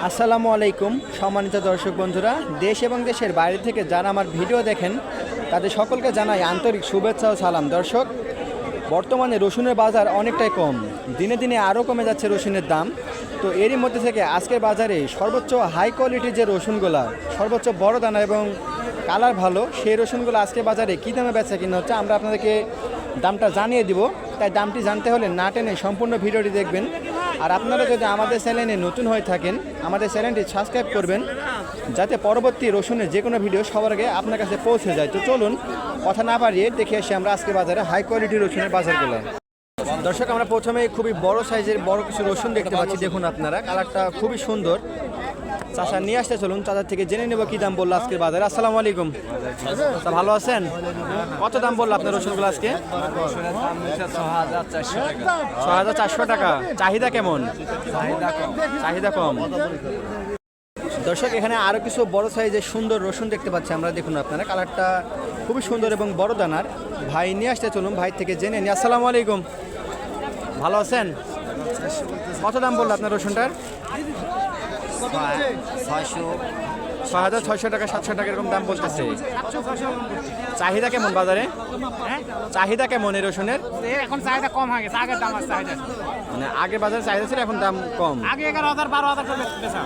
আসসালামু আলাইকুম সম্মানিত দর্শক বন্ধুরা, দেশ এবং দেশের বাইরে থেকে যারা আমার ভিডিও দেখেন তাদের সকলকে জানাই আন্তরিক শুভেচ্ছা ও সালাম। দর্শক, বর্তমানে রসুনের বাজার অনেকটাই কম, দিনে দিনে আরও কমে যাচ্ছে রসুনের দাম। তো এরই মধ্যে থেকে আজকের বাজারে সর্বোচ্চ হাই কোয়ালিটির যে রসুনগুলা, সর্বোচ্চ বড় দানা এবং কালার ভালো, সেই রসুনগুলো আজকে বাজারে কী দামে বেচা কিনা হচ্ছে আমরা আপনাদেরকে দামটা জানিয়ে দিব। তাই দামটি জানতে হলে না টেনে সম্পূর্ণ ভিডিওটি দেখবেন। আর আপনারা যদি আমাদের চ্যানেলে নতুন হয়ে থাকেন, আমাদের চ্যানেলটি সাবস্ক্রাইব করবেন, যাতে পরবর্তী রসুনের যে কোনো ভিডিও সবার আগে আপনার কাছে পৌঁছে যায়। তো চলুন কথা না বাড়িয়ে দেখে আসি আমরা আজকে বাজারে হাই কোয়ালিটির রসুনের বাজারগুলো। দর্শক, আমরা প্রথমে খুবই বড় সাইজের বড় কিছু রসুন দেখতে পাচ্ছি। দেখুন আপনারা, কালারটা খুবই সুন্দর। চাচা নিয়ে আসতে চলুন, চাচার থেকে জেনে নেব কি দাম বললো আজকের বাজারে। আসসালামু আলাইকুম। তা ভালো আছেন? কত দাম বললো আপনার রসুনগুলো আজকে? ৬,৪০০ টাকা। চাহিদা কেমন? চাহিদা কম। দর্শক, এখানে আরও কিছু বড় সাইজের সুন্দর রসুন দেখতে পাচ্ছি আমরা। দেখুন আপনারা, কালারটা খুবই সুন্দর এবং বড় দানার। ভাই নিয়ে আসতে চলুন, ভাই থেকে জেনে নিই। আসসালামু আলাইকুম। ভালো আছেন? কত দাম বললো আপনার রসুনটার? ৬,৬০০ টাকা, ৭০০ টাকা এরকম দাম বলতেছে। চাহিদা কেমন বাজারে? চাহিদা কেমন এই রসুনের? এখন চাহিদা কম হয়ে গেছে, আগের দাম আছে চাহিদা। মানে আগে বাজারে চাহিদা ছিল, এখন দাম কম। আগে ১১,০০০ ১২,০০০ করে বেচা।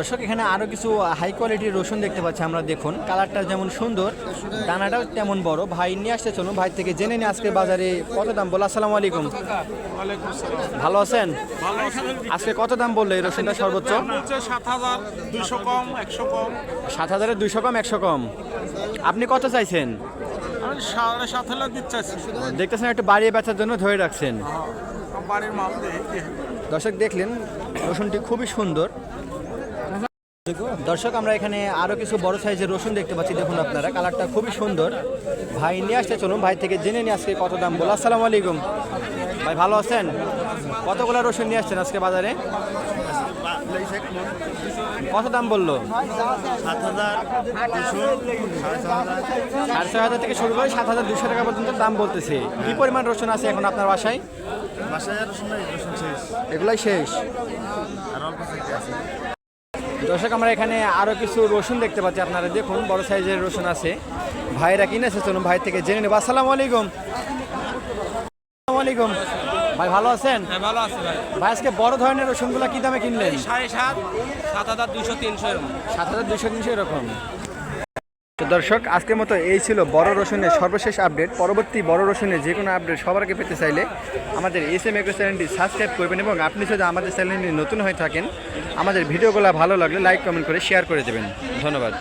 দর্শক, এখানে আরও কিছু হাই কোয়ালিটির রসুন দেখতে পাচ্ছি আমরা। দেখুন, কালারটা যেমন সুন্দর, দানাটাও তেমন বড়। ভাই নিয়ে আসতে চলুন, ভাই থেকে জেনে নিই আজকে বাজারে কত দাম বলো। আসসালামু আলাইকুম। ভালো আছেন? আজকে কত দাম বললো এই রসুনটা সর্বোচ্চ? ৭,২০০ কম, ১০০ কম। ৭,২০০ কম, ১০০ কম। আপনি কত চাইছেন? আমি ৭,৫০০ দিতে চাইছি। দেখতেছেন একটু বাড়িয়ে বেচার জন্য ধরে রাখছেন। বাড়ির মাল দর্শক, দেখলেন রসুনটি খুবই সুন্দর। দর্শক, আমরা এখানে আরও কিছু বড় সাইজের রসুন দেখতে পাচ্ছি। দেখুন আপনারা, কালারটা খুবই সুন্দর। ভাই নিয়ে আসতে চলুন, ভাই থেকে জেনে নিয়ে আজকে কত দাম বলো। আসসালামু আলাইকুম। ভাই ভালো আছেন? কতগুলো রসুন নিয়ে আসছেন আজকে বাজারে? কত দাম বললো? ৬,৫০০ থেকে শুরু করে ৭,২০০ টাকা পর্যন্ত দাম বলতেছে। কি পরিমাণ রসুন আছে এখন আপনার বাসায়? এগুলাই শেষ। দর্শক, আমরা এখানে আরও কিছু রসুন দেখতে পাচ্ছি। আপনারা দেখুন, বড় সাইজের রসুন আছে। ভাইরা কিনেছে, চলুন ভাই থেকে জেনে নেব। আসসালামু আলাইকুম। আসসালামু আলাইকুম। ভাই ভালো আছেন? হ্যাঁ, ভালো আছে ভাই। ভাই, আজকে বড় ধরনের রসুনগুলো কি দামে কিনলেন? ৭,৫০০, ৭,২০০, ৩০০ এরকম। ৭,২০০, ৩০০ এরকম। তো দর্শক, আজকের মতো এই ছিল বড় রসুনের সর্বশেষ আপডেট। পরবর্তী বড় রসুনের যে কোনো আপডেট সবার আগে পেতে চাইলে আমাদের এসএম এগ্রো চ্যানেলটি সাবস্ক্রাইব করবেন, এবং আপনি যদি আমাদের চ্যানেলটি নতুন হয়ে থাকেন, আমাদের ভিডিওগুলো ভালো লাগলে লাইক কমেন্ট করে শেয়ার করে দেবেন। ধন্যবাদ।